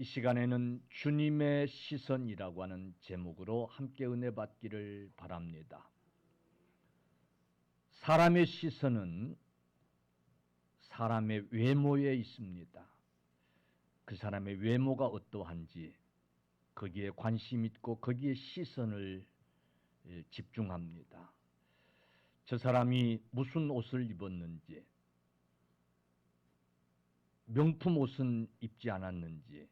이 시간에는 주님의 시선이라고 하는 제목으로 함께 은혜 받기를 바랍니다. 사람의 시선은 사람의 외모에 있습니다. 그 사람의 외모가 어떠한지 거기에 관심 있고 거기에 시선을 집중합니다. 저 사람이 무슨 옷을 입었는지, 명품 옷은 입지 않았는지,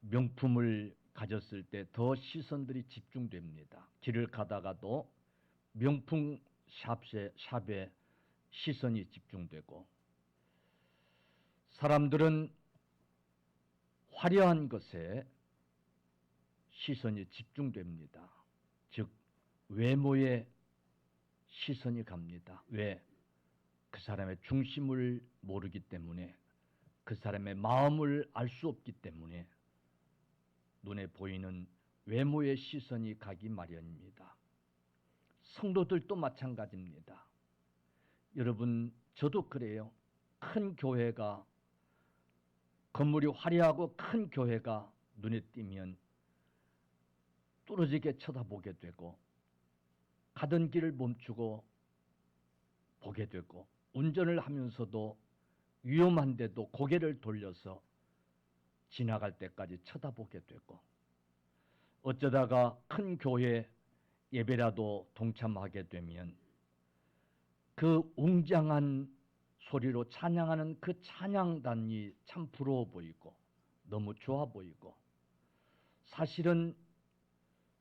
명품을 가졌을 때 더 시선들이 집중됩니다. 길을 가다가도 명품 샵에 시선이 집중되고, 사람들은 화려한 것에 시선이 집중됩니다. 즉 외모에 시선이 갑니다. 왜? 그 사람의 중심을 모르기 때문에, 그 사람의 마음을 알 수 없기 때문에 눈에 보이는 외모의 시선이 가기 마련입니다. 성도들도 마찬가지입니다. 여러분, 저도 그래요. 큰 교회가, 건물이 화려하고 큰 교회가 눈에 띄면 뚫어지게 쳐다보게 되고, 가던 길을 멈추고 보게 되고, 운전을 하면서도 위험한데도 고개를 돌려서 지나갈 때까지 쳐다보게 되고, 어쩌다가 큰 교회 예배라도 동참하게 되면 그 웅장한 소리로 찬양하는 그 찬양단이 참 부러워 보이고 너무 좋아 보이고, 사실은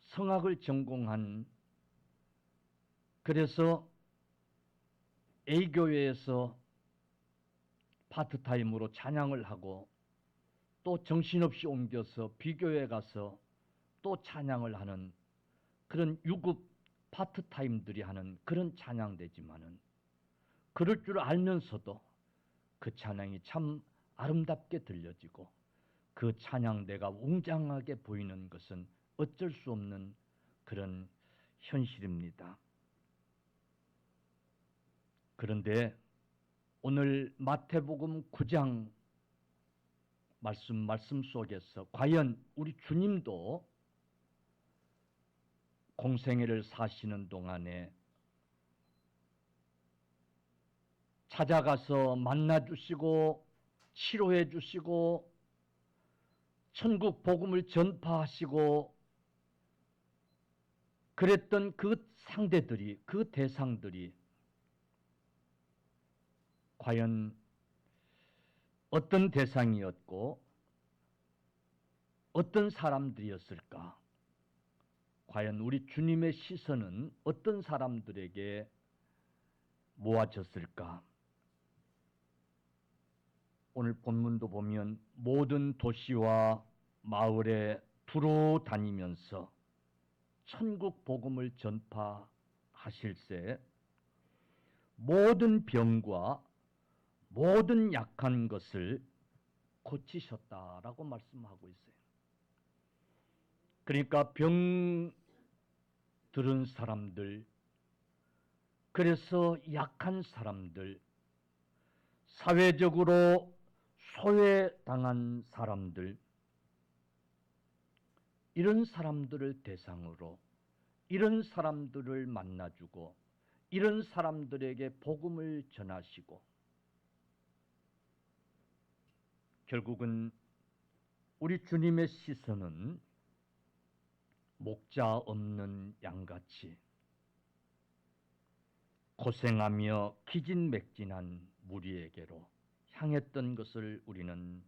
성악을 전공한, 그래서 A교회에서 파트타임으로 찬양을 하고 또 정신없이 옮겨서 B교회에 가서 또 찬양을 하는 그런 유급 파트타임들이 하는 그런 찬양대지만은, 그럴 줄 알면서도 그 찬양이 참 아름답게 들려지고 그 찬양대가 웅장하게 보이는 것은 어쩔 수 없는 그런 현실입니다. 그런데 오늘 마태복음 9장 말씀 속에서 과연 우리 주님도 공생애를 사시는 동안에 찾아가서 만나주시고 치료해 주시고 천국 복음을 전파하시고 그랬던 그 상대들이, 그 대상들이 과연 어떤 대상이었고 어떤 사람들이었을까? 과연 우리 주님의 시선은 어떤 사람들에게 모아졌을까? 오늘 본문도 보면 모든 도시와 마을에 두루 다니면서 천국 복음을 전파하실새 모든 병과 모든 약한 것을 고치셨다라고 말씀하고 있어요. 그러니까 병 들은 사람들, 그래서 약한 사람들, 사회적으로 소외당한 사람들, 이런 사람들을 대상으로 이런 사람들을 만나주고 이런 사람들에게 복음을 전하시고, 결국은 우리 주님의 시선은 목자 없는 양같이 고생하며 기진맥진한 무리에게로 향했던 것을 우리는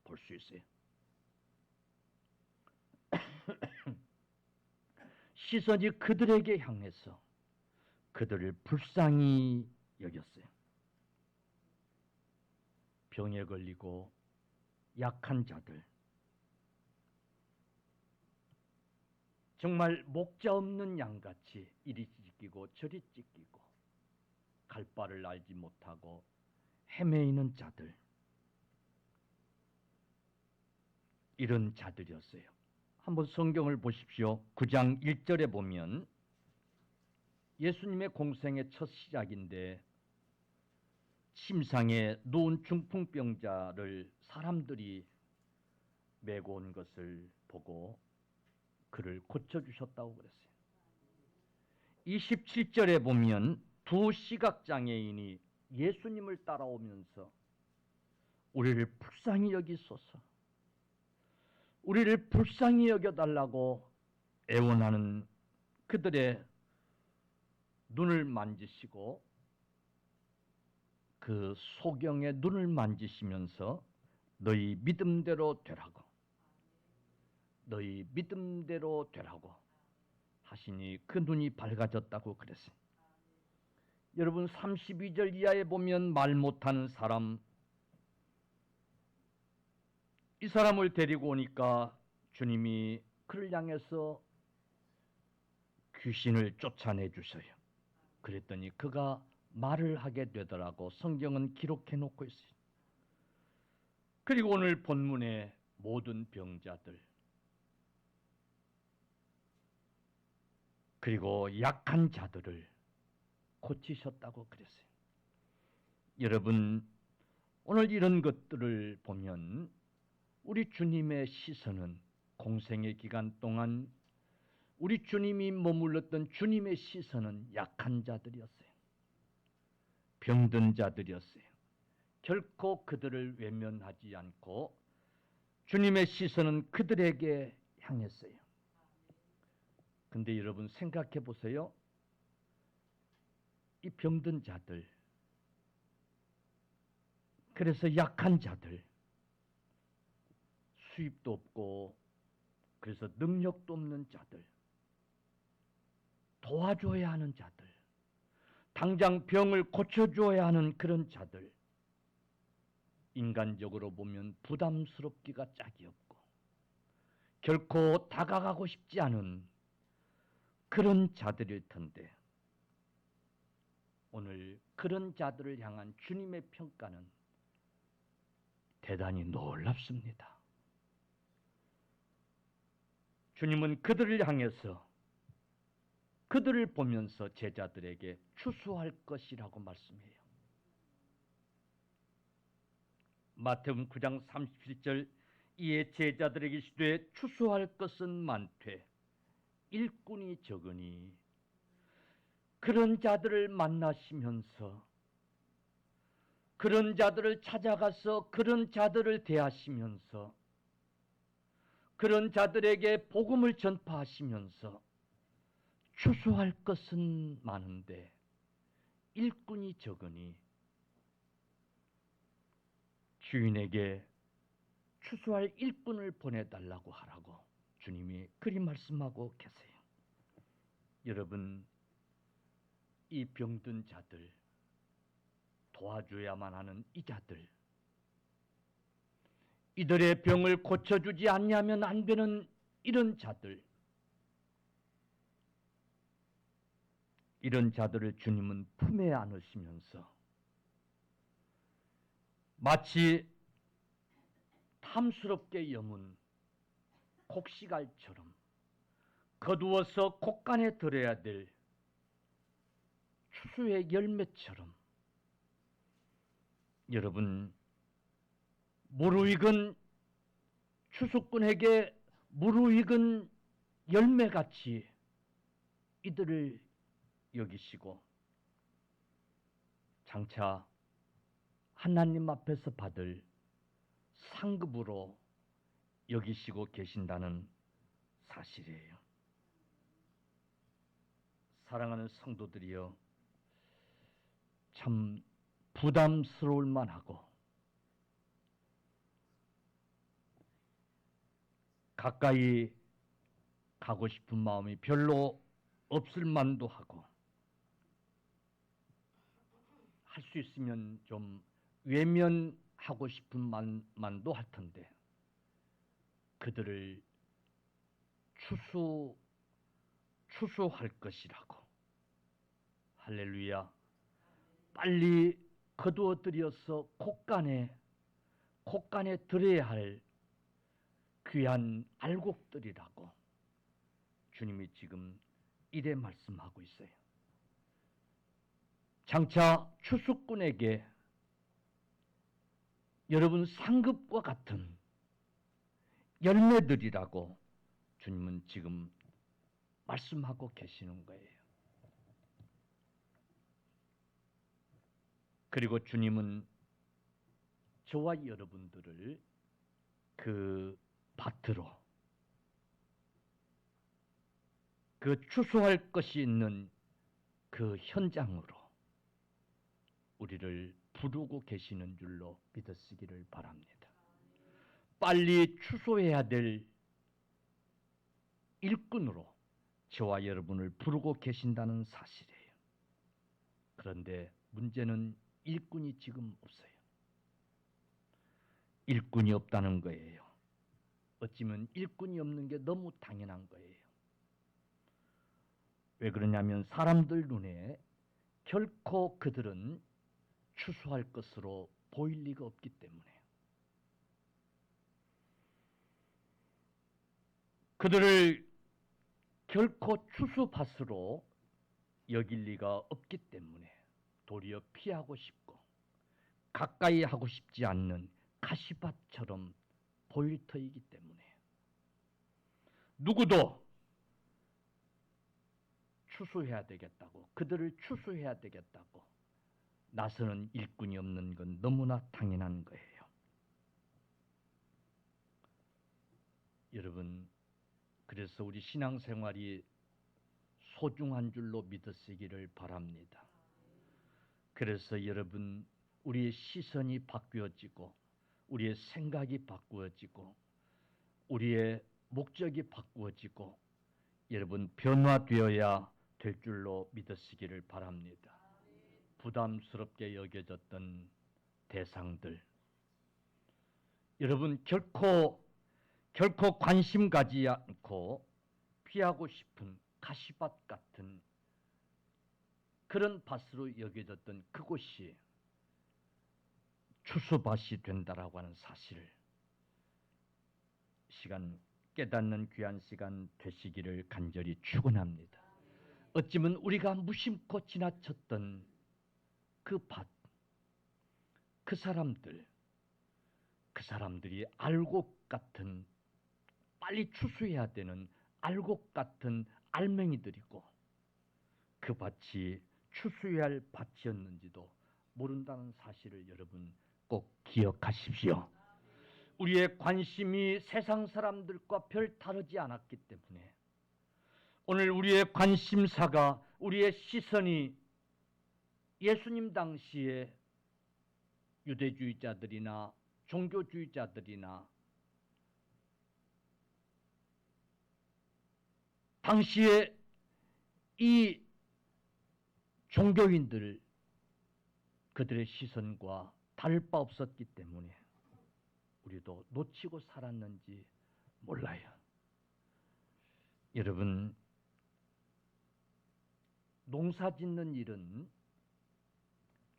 볼 수 있어요. 시선이 그들에게 향해서 그들을 불쌍히 여겼어요. 병에 걸리고 약한 자들, 정말 목자 없는 양같이 이리 찢기고 저리 찢기고 갈 바를 알지 못하고 헤매이는 자들, 이런 자들이었어요. 한번 성경을 보십시오. 9장 1절에 보면 예수님의 공생의 첫 시작인데, 침상에 누운 중풍병자를 사람들이 메고 온 것을 보고 그를 고쳐주셨다고 그랬어요. 27절에 보면 두 시각장애인이 예수님을 따라오면서 우리를 불쌍히 여기소서, 우리를 불쌍히 여겨달라고 애원하는 그들의 눈을 만지시고 그 소경의 눈을 만지시면서 너희 믿음대로 되라고, 너희 믿음대로 되라고 하시니 그 눈이 밝아졌다고 그랬어요. 여러분 32절 이하에 보면 말 못하는 사람, 이 사람을 데리고 오니까 주님이 그를 향해서 귀신을 쫓아내 주셔요. 그랬더니 그가 말을 하게 되더라고 성경은 기록해 놓고 있어요. 그리고 오늘 본문의 모든 병자들, 그리고 약한 자들을 고치셨다고 그랬어요. 여러분, 오늘 이런 것들을 보면 우리 주님의 시선은 공생의 기간 동안 우리 주님이 머물렀던 주님의 시선은 약한 자들이었어요. 병든 자들이었어요. 결코 그들을 외면하지 않고 주님의 시선은 그들에게 향했어요. 근데 여러분 생각해 보세요. 이 병든 자들, 그래서 약한 자들, 수입도 없고 그래서 능력도 없는 자들, 도와줘야 하는 자들, 당장 병을 고쳐줘야 하는 그런 자들, 인간적으로 보면 부담스럽기가 짝이 없고 결코 다가가고 싶지 않은 그런 자들일 텐데 오늘 그런 자들을 향한 주님의 평가는 대단히 놀랍습니다. 주님은 그들을 향해서 그들을 보면서 제자들에게 추수할 것이라고 말씀해요. 마태복음 9장 37절 이에 제자들에게 이르시되 추수할 것은 많되 일꾼이 적으니 그런 자들을 만나시면서 그런 자들을 찾아가서 그런 자들을 대하시면서 그런 자들에게 복음을 전파하시면서 추수할 것은 많은데 일꾼이 적으니 주인에게 추수할 일꾼을 보내달라고 하라고 주님이 그리 말씀하고 계세요. 여러분, 이 병든 자들, 도와줘야만 하는 이 자들, 이들의 병을 고쳐주지 않냐면 안 되는 이런 자들, 이런 자들을 주님은 품에 안으시면서 마치 탐스럽게 여문 곡식알처럼 거두어서 곡간에 들어야 될 추수의 열매처럼 여러분 무르익은 추수꾼에게 무르익은 열매같이 이들을 여기시고 장차 하나님 앞에서 받을 상급으로 여기시고 계신다는 사실이에요. 사랑하는 성도들이여, 참 부담스러울 만하고 가까이 가고 싶은 마음이 별로 없을 만도 하고 할 수 있으면 좀 외면하고 싶은 만도 할 텐데 그들을 추수할 것이라고. 할렐루야. 빨리 거두어 들여서 곡간에 들여야 할 귀한 알곡들이라고 주님이 지금 이래 말씀하고 있어요. 장차 추수꾼에게 여러분 상급과 같은 열매들이라고 주님은 지금 말씀하고 계시는 거예요. 그리고 주님은 저와 여러분들을 그 밭으로, 그 추수할 것이 있는 그 현장으로 우리를 부르고 계시는 줄로 믿으시기를 바랍니다. 빨리 추수해야 될 일꾼으로 저와 여러분을 부르고 계신다는 사실이에요. 그런데 문제는 일꾼이 지금 없어요. 일꾼이 없다는 거예요. 어찌면 일꾼이 없는 게 너무 당연한 거예요. 왜 그러냐면 사람들 눈에 결코 그들은 추수할 것으로 보일 리가 없기 때문에. 그들을 결코 추수밭으로 여길 리가 없기 때문에 도리어 피하고 싶고 가까이 하고 싶지 않는 가시밭처럼 보일 터이기 때문에 누구도 추수해야 되겠다고, 그들을 추수해야 되겠다고 나서는 일꾼이 없는 건 너무나 당연한 거예요. 여러분, 그래서 우리 신앙생활이 소중한 줄로 믿으시기를 바랍니다. 그래서 여러분, 우리의 시선이 바뀌어지고 우리의 생각이 바꾸어지고 우리의 목적이 바꾸어지고 여러분 변화되어야 될 줄로 믿으시기를 바랍니다. 부담스럽게 여겨졌던 대상들, 여러분 결코 관심 가지 않고 피하고 싶은 가시밭 같은 그런 밭으로 여겨졌던 그곳이 추수밭이 된다라고 하는 사실을 깨닫는 귀한 시간 되시기를 간절히 축원합니다. 어찌면 우리가 무심코 지나쳤던 그 밭, 그 사람들이 알곡 같은, 빨리 추수해야 되는 알곡 같은 알맹이들이고 그 밭이 추수해야 할 밭이었는지도 모른다는 사실을 여러분 꼭 기억하십시오. 우리의 관심이 세상 사람들과 별 다르지 않았기 때문에 오늘 우리의 관심사가, 우리의 시선이 예수님 당시에 유대주의자들이나 종교주의자들이나 당시에 이 종교인들, 그들의 시선과 다를 바 없었기 때문에 우리도 놓치고 살았는지 몰라요. 여러분, 농사 짓는 일은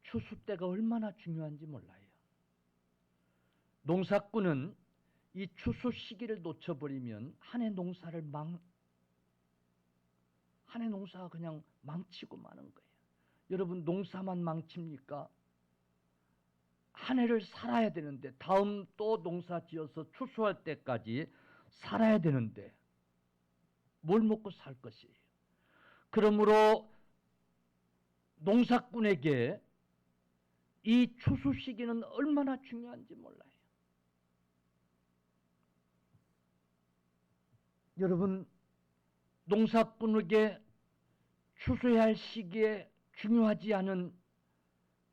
추수 때가 얼마나 중요한지 몰라요. 농사꾼은 이 추수 시기를 놓쳐버리면 한 해 농사가 그냥 망치고 마는 거예요. 여러분, 농사만 망칩니까? 한 해를 살아야 되는데, 다음 또 농사 지어서 추수할 때까지 살아야 되는데 뭘 먹고 살 것이에요. 그러므로 농사꾼에게 이 추수 시기는 얼마나 중요한지 몰라요. 여러분, 농사꾼에게 추수해야 할 시기에 중요하지 않은,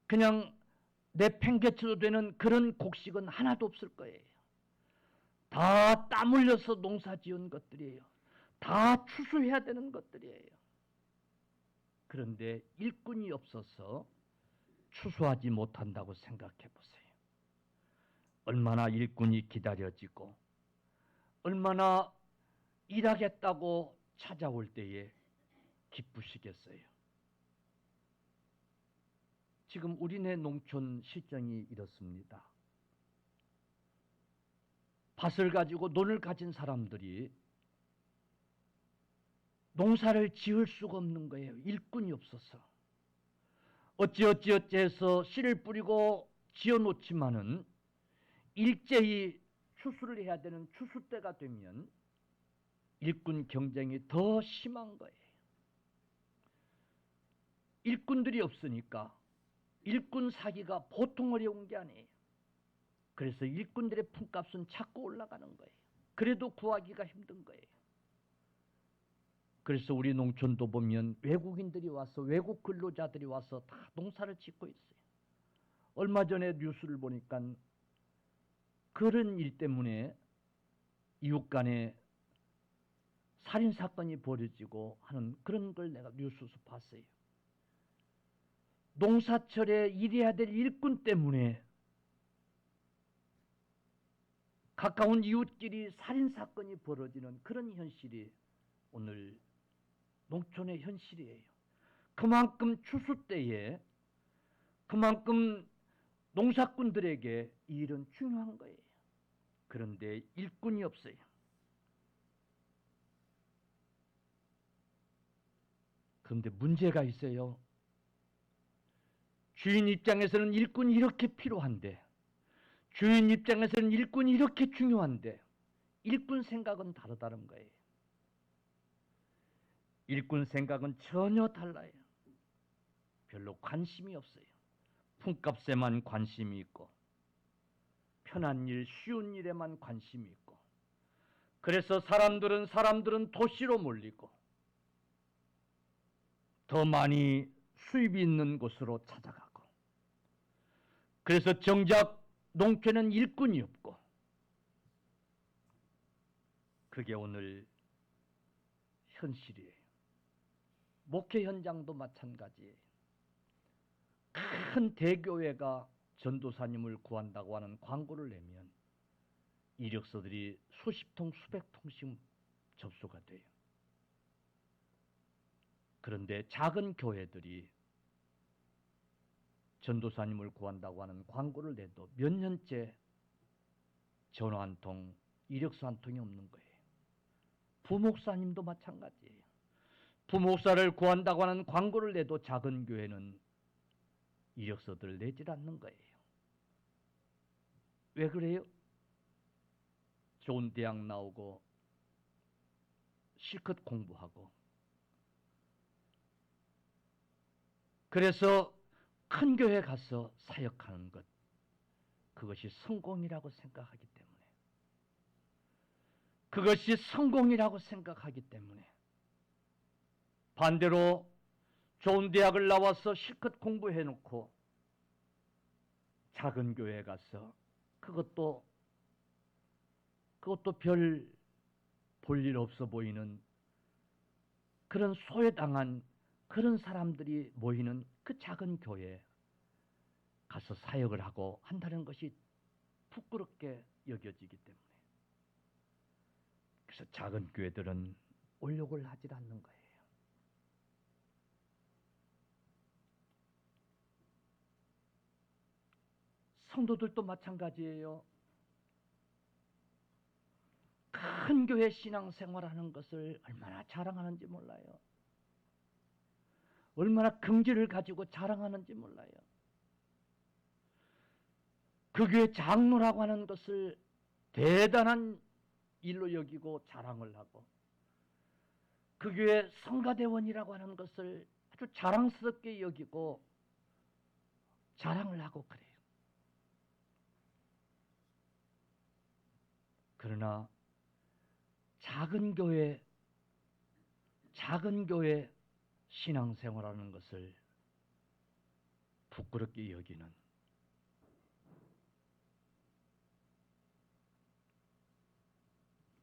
그냥 내팽개쳐도 되는 그런 곡식은 하나도 없을 거예요. 다 땀 흘려서 농사 지은 것들이에요. 다 추수해야 되는 것들이에요. 그런데 일꾼이 없어서 추수하지 못한다고 생각해 보세요. 얼마나 일꾼이 기다려지고 얼마나 일하겠다고 찾아올 때에 기쁘시겠어요. 지금 우리네 농촌 실정이 이렇습니다. 밭을 가지고 논을 가진 사람들이 농사를 지을 수가 없는 거예요. 일꾼이 없어서. 어찌해서 씨를 뿌리고 지어놓지만은 일제히 추수를 해야 되는 추수 때가 되면 일꾼 경쟁이 더 심한 거예요. 일꾼들이 없으니까 일꾼 사기가 보통 어려운 게 아니에요. 그래서 일꾼들의 품값은 자꾸 올라가는 거예요. 그래도 구하기가 힘든 거예요. 그래서 우리 농촌도 보면 외국인들이 와서, 외국 근로자들이 와서 다 농사를 짓고 있어요. 얼마 전에 뉴스를 보니까 그런 일 때문에 이웃 간에 살인사건이 벌어지고 하는 그런 걸 내가 뉴스에서 봤어요. 농사철에 일해야 될 일꾼 때문에 가까운 이웃끼리 살인사건이 벌어지는 그런 현실이 오늘 농촌의 현실이에요. 그만큼 추수 때에 그만큼 농사꾼들에게 이 일은 중요한 거예요. 그런데 일꾼이 없어요. 그런데 문제가 있어요. 주인 입장에서는 일꾼이 이렇게 필요한데, 주인 입장에서는 일꾼이 이렇게 중요한데 일꾼 생각은 다르다는 거예요. 일꾼 생각은 전혀 달라요. 별로 관심이 없어요. 품값에만 관심이 있고 편한 일, 쉬운 일에만 관심이 있고, 그래서 사람들은 도시로 몰리고 더 많이 수입이 있는 곳으로 찾아가고, 그래서 정작 농촌은 일꾼이 없고, 그게 오늘 현실이에요. 목회 현장도 마찬가지예요. 큰 대교회가 전도사님을 구한다고 하는 광고를 내면 이력서들이 수십 통, 수백 통씩 접수가 돼요. 그런데 작은 교회들이 전도사님을 구한다고 하는 광고를 내도 몇 년째 전화 한 통, 이력서 한 통이 없는 거예요. 부목사님도 마찬가지예요. 부목사를 구한다고 하는 광고를 내도 작은 교회는 이력서들을 내질 않는 거예요. 왜 그래요? 좋은 대학 나오고 실컷 공부하고, 그래서 큰 교회 가서 사역하는 것, 그것이 성공이라고 생각하기 때문에, 그것이 성공이라고 생각하기 때문에, 반대로 좋은 대학을 나와서 실컷 공부해놓고 작은 교회에 가서 그것도 별 볼일 없어 보이는 그런 소외당한 그런 사람들이 모이는 그 작은 교회에 가서 사역을 하고 한다는 것이 부끄럽게 여겨지기 때문에, 그래서 작은 교회들은 올욕을 하질 않는 거예요. 성도들도 마찬가지예요. 큰 교회 신앙생활하는 것을 얼마나 자랑하는지 몰라요. 얼마나 긍지를 가지고 자랑하는지 몰라요. 그 교회 장로라고 하는 것을 대단한 일로 여기고 자랑을 하고, 그 교회 성가대원이라고 하는 것을 아주 자랑스럽게 여기고 자랑을 하고 그래요. 그러나 작은 교회 신앙생활하는 것을 부끄럽게 여기는,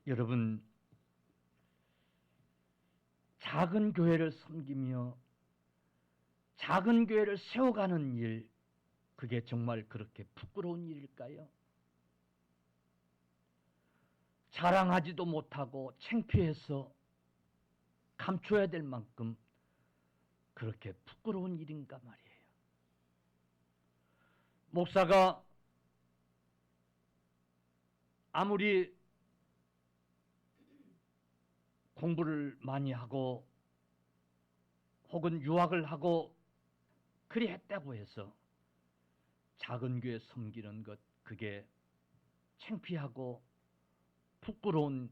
여러분, 작은 교회를 섬기며 작은 교회를 세워가는 일, 그게 정말 그렇게 부끄러운 일일까요? 자랑하지도 못하고 창피해서 감춰야 될 만큼 그렇게 부끄러운 일인가 말이에요. 목사가 아무리 공부를 많이 하고 혹은 유학을 하고 그리 했다고 해서 작은 교회 섬기는 것, 그게 창피하고 부끄러운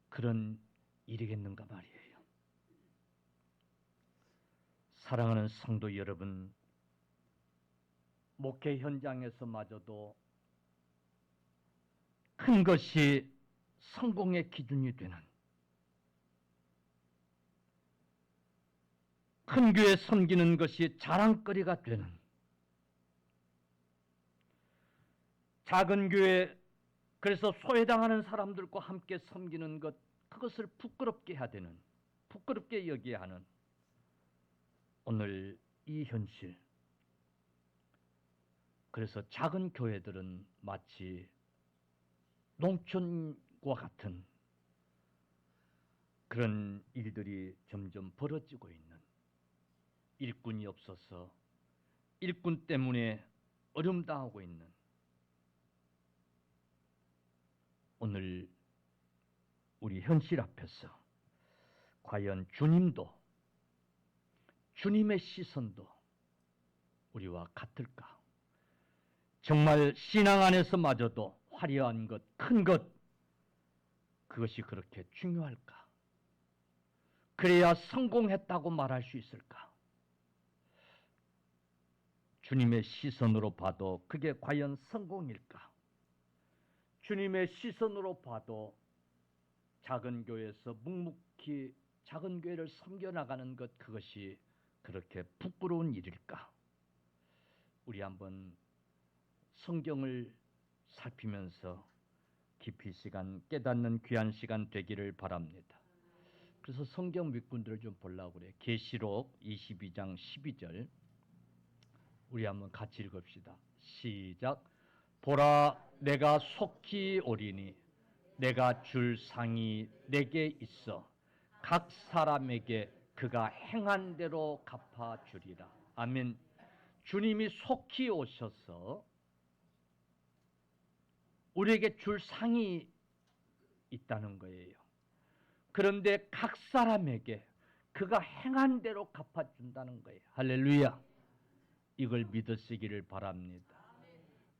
그런 일이겠는가 말이에요. 사랑하는 성도 여러분, 목회 현장에서마저도 큰 것이 성공의 기준이 되는, 큰 교회 섬기는 것이 자랑거리가 되는, 작은 교회, 그래서 소외당하는 사람들과 함께 섬기는 것, 그것을 부끄럽게 해야 되는, 부끄럽게 여기야 하는 오늘 이 현실. 그래서 작은 교회들은 마치 농촌과 같은 그런 일들이 점점 벌어지고 있는, 일꾼이 없어서 일꾼 때문에 어려움당하고 있는, 오늘 우리 현실 앞에서 과연 주님도, 주님의 시선도 우리와 같을까? 정말 신앙 안에서마저도 화려한 것, 큰 것, 그것이 그렇게 중요할까? 그래야 성공했다고 말할 수 있을까? 주님의 시선으로 봐도 그게 과연 성공일까? 주님의 시선으로 봐도 작은 교회에서 묵묵히 작은 교회를 섬겨나가는 것, 그것이 그렇게 부끄러운 일일까? 우리 한번 성경을 살피면서 깊이 시간 깨닫는 귀한 시간 되기를 바랍니다. 그래서 성경 몇 군데를 좀 보려고 그래요. 계시록 22장 12절 우리 한번 같이 읽읍시다. 시작. 보라, 내가 속히 오리니 내가 줄 상이 내게 있어 각 사람에게 그가 행한 대로 갚아주리라. 아멘. 주님이 속히 오셔서 우리에게 줄 상이 있다는 거예요. 그런데 각 사람에게 그가 행한 대로 갚아준다는 거예요. 할렐루야. 이걸 믿으시기를 바랍니다.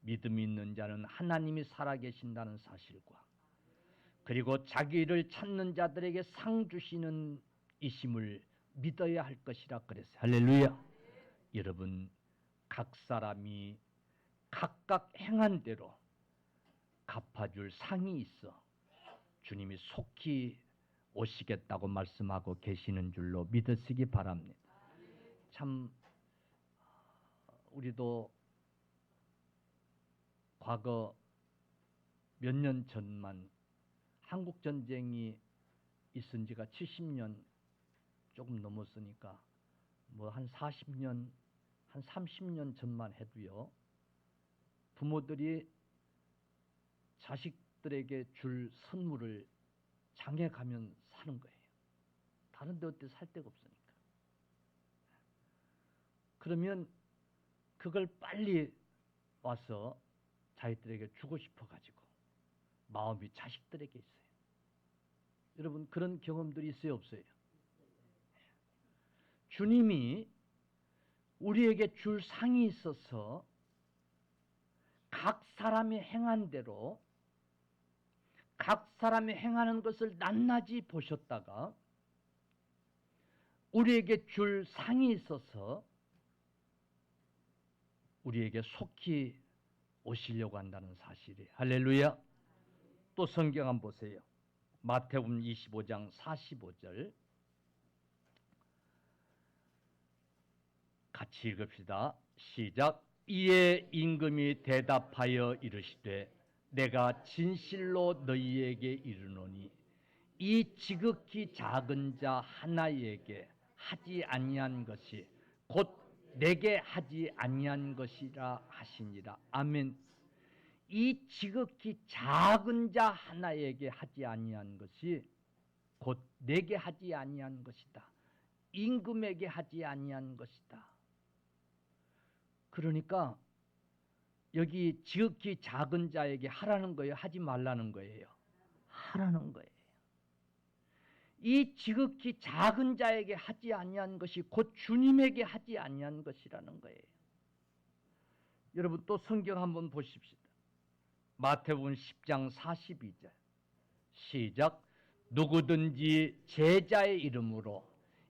믿음이 있는 자는 하나님이 살아계신다는 사실과, 그리고 자기를 찾는 자들에게 상 주시는 이심을 믿어야 할 것이라 그랬어요. 할렐루야. 여러분, 각 사람이 각각 행한 대로 갚아줄 상이 있어 주님이 속히 오시겠다고 말씀하고 계시는 줄로 믿으시기 바랍니다. 참 우리도 과거 몇 년 전만 한국 전쟁이 있은 지가 70년 조금 넘었으니까 뭐 한 40년, 한 30년 전만 해도요, 부모들이 자식들에게 줄 선물을 장에 가면 사는 거예요. 다른 데 어디 살 데가 없으니까. 그러면 그걸 빨리 와서 자식들에게 주고 싶어 가지고 마음이 자식들에게 있어요. 여러분, 그런 경험들이 있어요, 없어요? 주님이 우리에게 줄 상이 있어서 각 사람이 행한 대로 각 사람이 행하는 것을 낱낱이 보셨다가 우리에게 줄 상이 있어서 우리에게 속히 오시려고 한다는 사실이에요. 할렐루야. 또 성경 한번 보세요. 마태복음 25장 45절 같이 읽읍시다. 시작. 이에 임금이 대답하여 이르시되 내가 진실로 너희에게 이르노니 이 지극히 작은 자 하나에게 하지 아니한 것이 곧 내게 하지 아니한 것이라 하시니라. 아멘. 이 지극히 작은 자 하나에게 하지 아니한 것이 곧 내게 하지 아니한 것이다. 임금에게 하지 아니한 것이다. 그러니까 여기 지극히 작은 자에게 하라는 거예요? 하지 말라는 거예요? 하라는 거예요. 이 지극히 작은 자에게 하지 아니한 것이 곧 주님에게 하지 아니한 것이라는 거예요. 여러분, 또 성경 한번 보십시다. 마태복음 10장 42절 시작. 누구든지 제자의 이름으로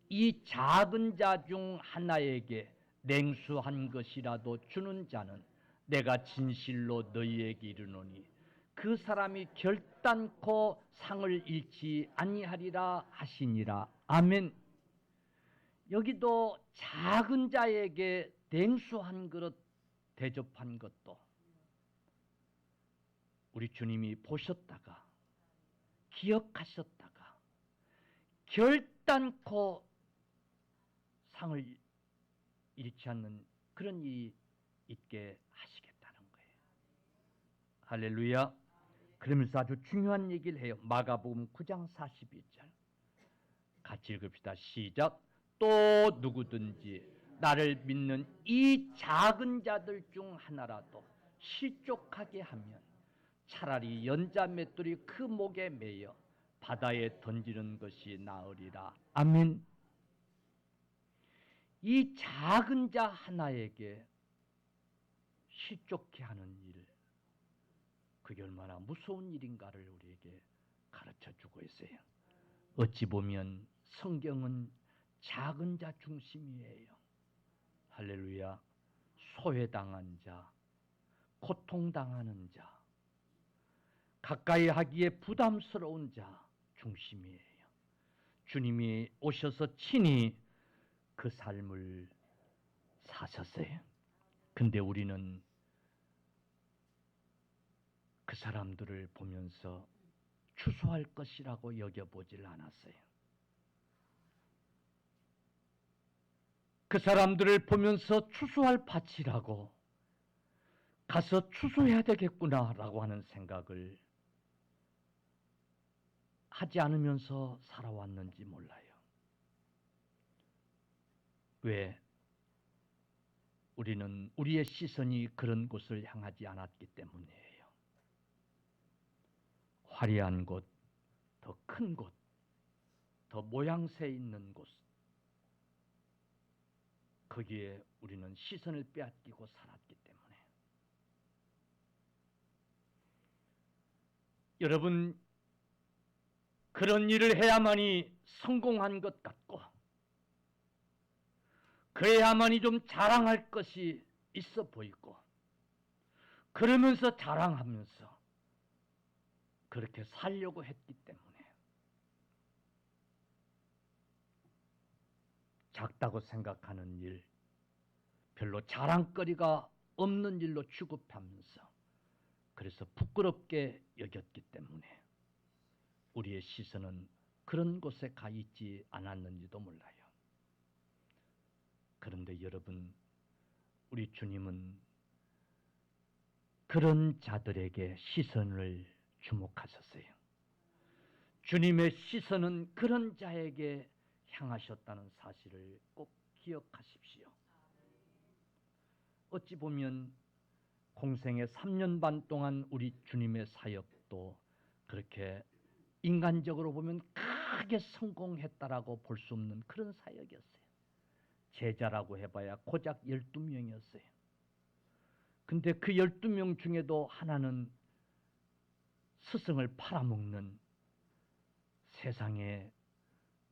이 작은 자 중 하나에게 냉수한 것이라도 주는 자는 내가 진실로 너희에게 이르노니 그 사람이 결단코 상을 잃지 아니하리라 하시니라. 아멘. 여기도 작은 자에게 냉수한 그릇 대접한 것도 우리 주님이 보셨다가 기억하셨다가 결단코 상을 잃지 않는 그런 일이 있게 하시겠다는 거예요. 할렐루야. 그러면서 아주 중요한 얘기를 해요. 마가복음 9장 42절 같이 읽읍시다. 시작. 또 누구든지 나를 믿는 이 작은 자들 중 하나라도 실족하게 하면 차라리 연자 맷돌이 그 목에 매여 바다에 던지는 것이 나으리라. 아멘. 이 작은 자 하나에게 실족케 하는 일, 그게 얼마나 무서운 일인가를 우리에게 가르쳐주고 있어요. 어찌 보면 성경은 작은 자 중심이에요. 할렐루야. 소외당한 자, 고통당하는 자, 가까이 하기에 부담스러운 자 중심이에요. 주님이 오셔서 친히 그 삶을 사셨어요. 근데 우리는 그 사람들을 보면서 추수할 것이라고 여겨보질 않았어요. 그 사람들을 보면서 추수할 밭이라고 가서 추수해야 되겠구나라고 하는 생각을 하지 않으면서 살아왔는지 몰라요. 왜? 우리는 우리의 시선이 그런 곳을 향하지 않았기 때문이에요. 화려한 곳, 더 큰 곳, 더 모양새 있는 곳, 거기에 우리는 시선을 빼앗기고 살았기 때문에. 여러분, 그런 일을 해야만이 성공한 것 같고 그래야만이 좀 자랑할 것이 있어 보이고 그러면서 자랑하면서 그렇게 살려고 했기 때문에 작다고 생각하는 일, 별로 자랑거리가 없는 일로 취급하면서 그래서 부끄럽게 여겼기 때문에 우리의 시선은 그런 곳에 가 있지 않았는지도 몰라요. 그런데 여러분, 우리 주님은 그런 자들에게 시선을 주목하셨어요. 주님의 시선은 그런 자에게 향하셨다는 사실을 꼭 기억하십시오. 어찌 보면 공생의 3년 반 동안 우리 주님의 사역도 그렇게 인간적으로 보면 크게 성공했다라고 볼 수 없는 그런 사역이었어요. 제자라고 해봐야 고작 12명이었어요. 근데 그 12명 중에도 하나는 스승을 팔아먹는 세상에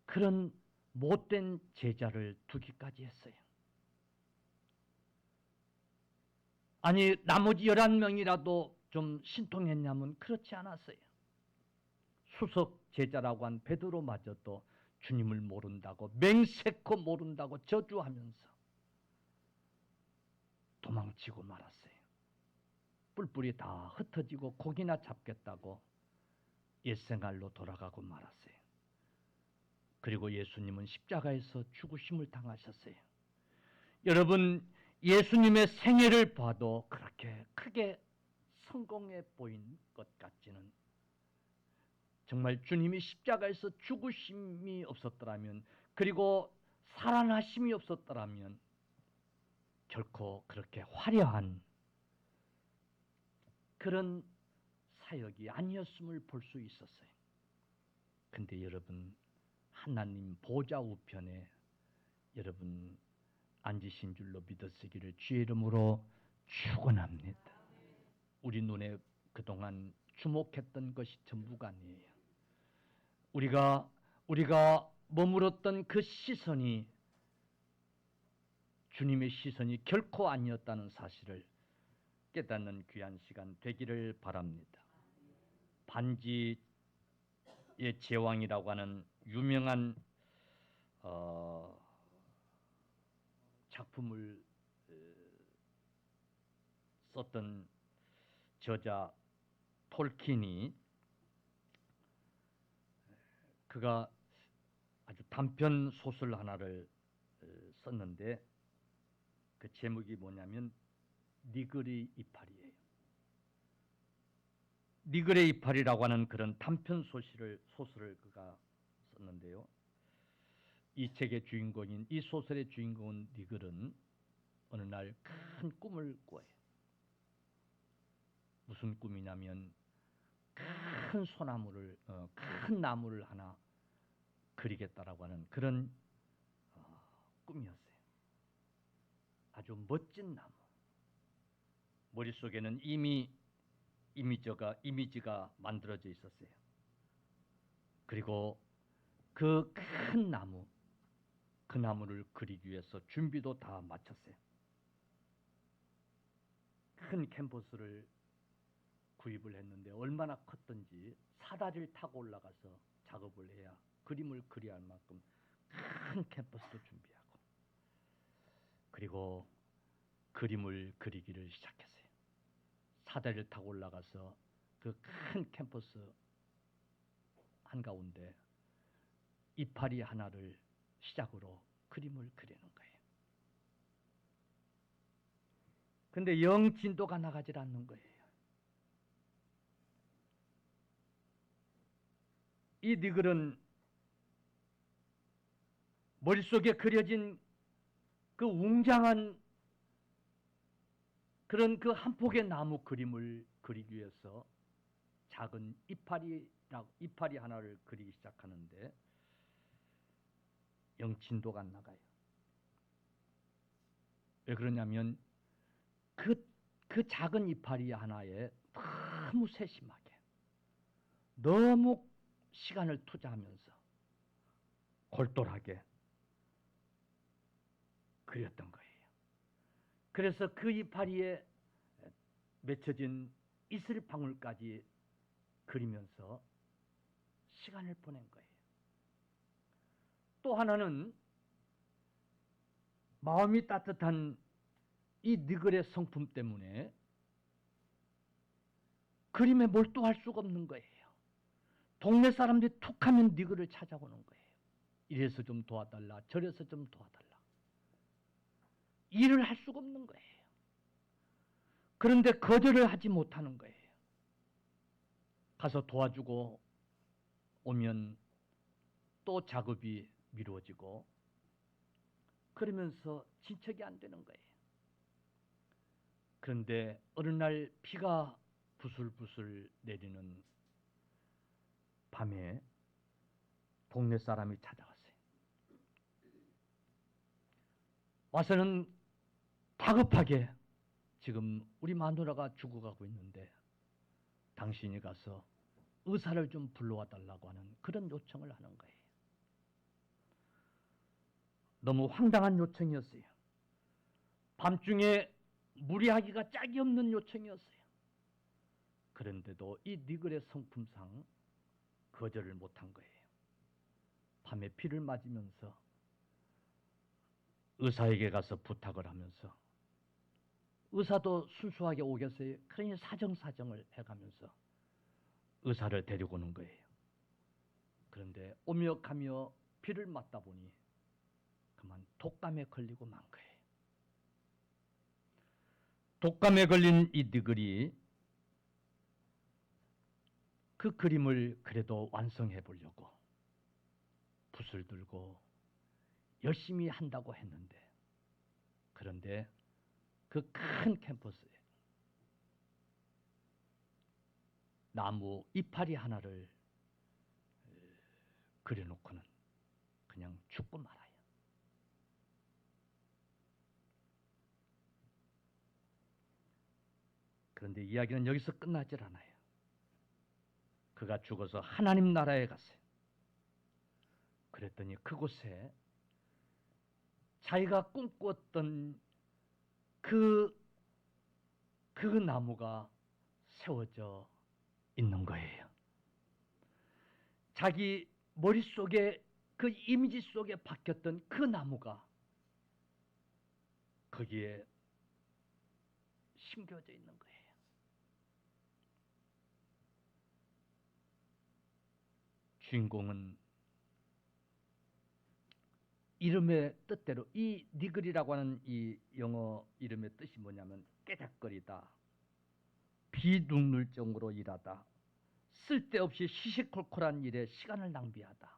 그런 못된 제자를 두기까지 했어요. 아니, 나머지 11명이라도 좀 신통했냐면 그렇지 않았어요. 수석 제자라고 한 베드로마저도 주님을 모른다고, 맹세코 모른다고 저주하면서 도망치고 말았어요. 뿔뿔이 다 흩어지고 고기나 잡겠다고 옛생활로 돌아가고 말았어요. 그리고 예수님은 십자가에서 죽으심을 당하셨어요. 여러분, 예수님의 생애를 봐도 그렇게 크게 성공해 보인 것 같지는, 정말 주님이 십자가에서 죽으심이 없었더라면, 그리고 살아나심이 없었더라면 결코 그렇게 화려한 그런 사역이 아니었음을 볼 수 있었어요. 근데 여러분, 하나님 보좌 우편에 여러분 앉으신 줄로 믿으시기를 주의 이름으로 축원합니다. 우리 눈에 그동안 주목했던 것이 전부가 아니에요. 우리가 머물었던 그 시선이 주님의 시선이 결코 아니었다는 사실을 깨닫는 귀한 시간 되기를 바랍니다. 반지의 제왕이라고 하는 유명한 작품을 썼던 저자 톨킨이 그가 아주 단편 소설 하나를 썼는데 그 제목이 뭐냐면 니글의 이파리예요. 니글의 이파리라고 하는 그런 단편 소설을 그가 썼는데요. 이 책의 주인공인 이 소설의 주인공은 니글은 어느 날 큰 꿈을 꿔요. 무슨 꿈이냐면 큰 소나무를 큰 나무를 하나 그리겠다라고 하는 그런 꿈이었어요. 아주 멋진 나무. 머릿속에는 이미 이미지가 만들어져 있었어요. 그리고 그 큰 나무, 그 나무를 그리기 위해서 준비도 다 마쳤어요. 큰 캔버스를 구입을 했는데 얼마나 컸던지 사다리를 타고 올라가서 작업을 해야 그림을 그려야 할 만큼 큰 캔버스도 준비하고 그리고 그림을 그리기를 시작했어요. 사다리를 타고 올라가서 그 큰 캔버스 한가운데 이파리 하나를 시작으로 그림을 그리는 거예요. 근데 영 진도가 나가질 않는 거예요. 이 니글은 머릿속에 그려진 그 웅장한 그런 그 한 폭의 나무 그림을 그리기 위해서 작은 이파리 하나를 그리기 시작하는데 영 진도가 안 나가요. 왜 그러냐면 그 작은 이파리 하나에 너무 세심하게 너무 시간을 투자하면서 골똘하게 그렸던 거예요. 그래서 그 이파리에 맺혀진 이슬방울까지 그리면서 시간을 보낸 거예요. 또 하나는 마음이 따뜻한 이 니글의 성품 때문에 그림에 몰두할 수가 없는 거예요. 동네 사람들이 툭하면 니글을 찾아오는 거예요. 이래서 좀 도와달라, 저래서 좀 도와달라. 일을 할 수가 없는 거예요. 그런데 거절을 하지 못하는 거예요. 가서 도와주고 오면 또 작업이 미루어지고 그러면서 진척이 안 되는 거예요. 그런데 어느 날 비가 부슬부슬 내리는 밤에 동네 사람이 찾아왔어요. 와서는 다급하게 지금 우리 마누라가 죽어가고 있는데 당신이 가서 의사를 좀 불러와 달라고 하는 그런 요청을 하는 거예요. 너무 황당한 요청이었어요. 밤중에 무리하기가 짝이 없는 요청이었어요. 그런데도 이 니글의 성품상 거절을 못한 거예요. 밤에 비를 맞으면서 의사에게 가서 부탁을 하면서 의사도 순수하게 오겠어요. 그러니 사정사정을 해가면서 의사를 데리고 오는 거예요. 그런데 오며 가며 비를 맞다 보니 그만 독감에 걸리고 만 거예요. 독감에 걸린 이 니글이 그 그림을 그래도 완성해 보려고 붓을 들고 열심히 한다고 했는데 그런데 그 큰 캠퍼스에 나무 이파리 하나를 그려놓고는 그냥 죽고 말아요. 그런데 이야기는 여기서 끝나질 않아요. 그가 죽어서 하나님 나라에 갔어요. 그랬더니 그곳에 자기가 꿈꾸었던 그 나무가 세워져 있는 거예요. 자기 머릿속에 그 이미지 속에 박혔던 그 나무가 거기에 심겨져 있는 거예요. 주인공은 이름의 뜻대로 이 니글이라고 하는 이 영어 이름의 뜻이 뭐냐면 깨작거리다, 비능률적으로 일하다, 쓸데없이 시시콜콜한 일에 시간을 낭비하다,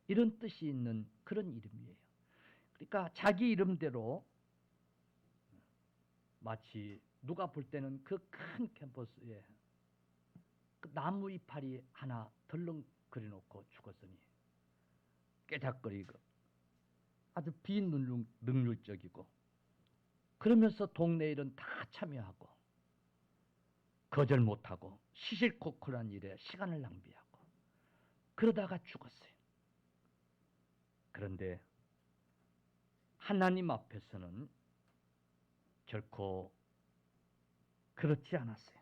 이런 뜻이 있는 그런 이름이에요. 그러니까 자기 이름대로 마치 누가 볼 때는 그 큰 캠퍼스에 그 나무 이파리 하나 덜렁거려 놓고 죽었으니 깨작거리고 아주 비능률적이고, 그러면서 동네 일은 다 참여하고 거절 못하고 시시콜콜한 일에 시간을 낭비하고 그러다가 죽었어요. 그런데 하나님 앞에서는 결코 그렇지 않았어요.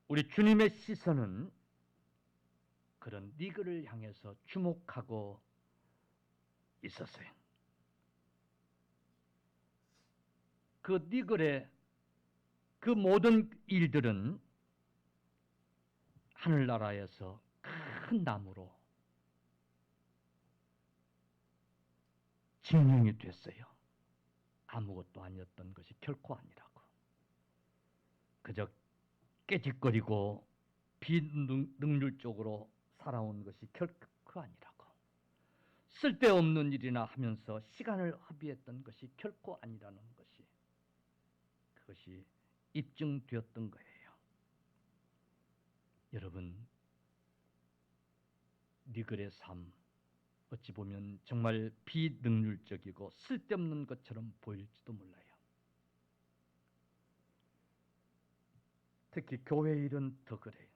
우리 주님의 시선은 그런 니글을 향해서 주목하고 있었어요. 그 니글의 그 모든 일들은 하늘나라에서 큰 나무로 증명이 됐어요. 아무것도 아니었던 것이 결코 아니라고. 그저 깨짓거리고 비능률적으로 살아온 것이 결코 아니라고. 쓸데없는 일이나 하면서 시간을 허비했던 것이 결코 아니라는 것이, 그것이 입증되었던 거예요. 여러분, 니글의 삶, 어찌 보면 정말 비능률적이고 쓸데없는 것처럼 보일지도 몰라요. 특히 교회 일은 더 그래요.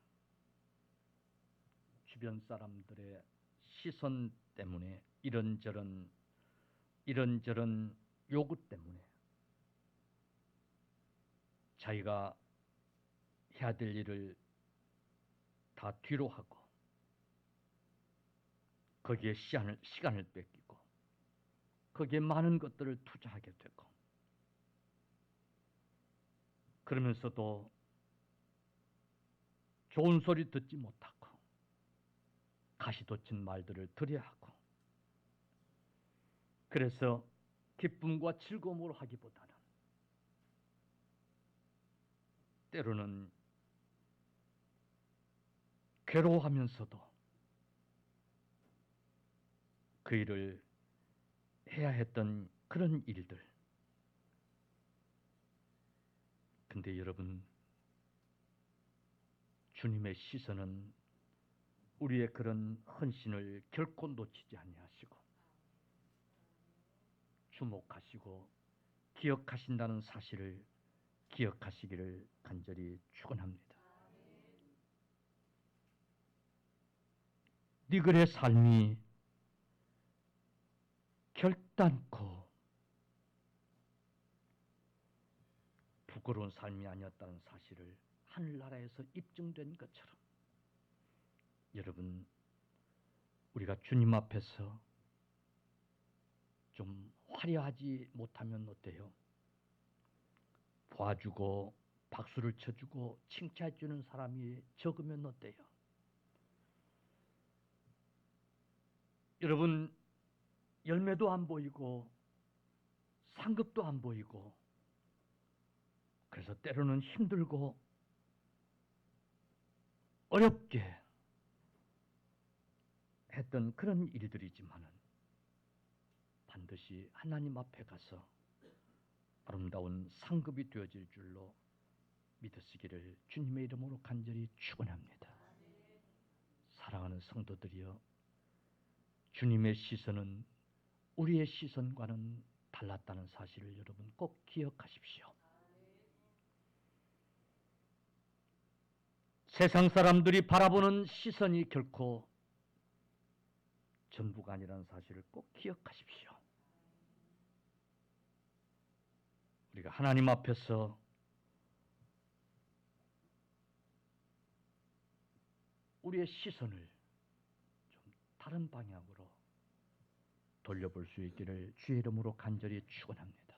주변 사람들의 시선 때문에, 이런저런 요구 때문에 자기가 해야 될 일을 다 뒤로 하고 거기에 시간을 뺏기고 거기에 많은 것들을 투자하게 되고, 그러면서도 좋은 소리 듣지 못하고 가시돋친 말들을 들어야 하고, 그래서 기쁨과 즐거움으로 하기보다는 때로는 괴로워하면서도 그 일을 해야 했던 그런 일들. 근데 여러분, 주님의 시선은 우리의 그런 헌신을 결코 놓치지 아니하시고 주목하시고 기억하신다는 사실을 기억하시기를 간절히 축원합니다. 니글의 삶이 결단코 부끄러운 삶이 아니었다는 사실을 하늘나라에서 입증된 것처럼, 여러분, 우리가 주님 앞에서 좀 화려하지 못하면 어때요? 봐주고 박수를 쳐주고 칭찬해주는 사람이 적으면 어때요? 여러분, 열매도 안 보이고 상급도 안 보이고, 그래서 때로는 힘들고 어렵게 했던 그런 일들이지만은 반드시 하나님 앞에 가서 아름다운 상급이 되어질 줄로 믿으시기를 주님의 이름으로 간절히 축원합니다. 사랑하는 성도들이여, 주님의 시선은 우리의 시선과는 달랐다는 사실을 여러분 꼭 기억하십시오. 세상 사람들이 바라보는 시선이 결코 전부가 아니라는 사실을 꼭 기억하십시오. 우리가 하나님 앞에서 우리의 시선을 좀 다른 방향으로 돌려볼 수 있기를 주의 이름으로 간절히 축원합니다.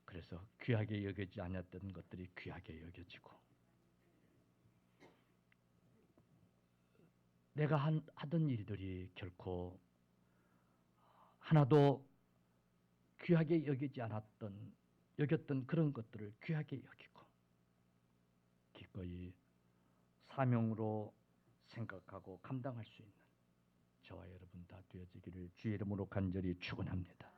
그래서 귀하게 여기지 않았던 것들이 귀하게 여겨지고, 내가 하던 일들이 결코 하나도 귀하게 여겼던 그런 것들을 귀하게 여기고 기꺼이 사명으로 생각하고 감당할 수 있는 저와 여러분 다 되어지기를 주의 이름으로 간절히 축원합니다.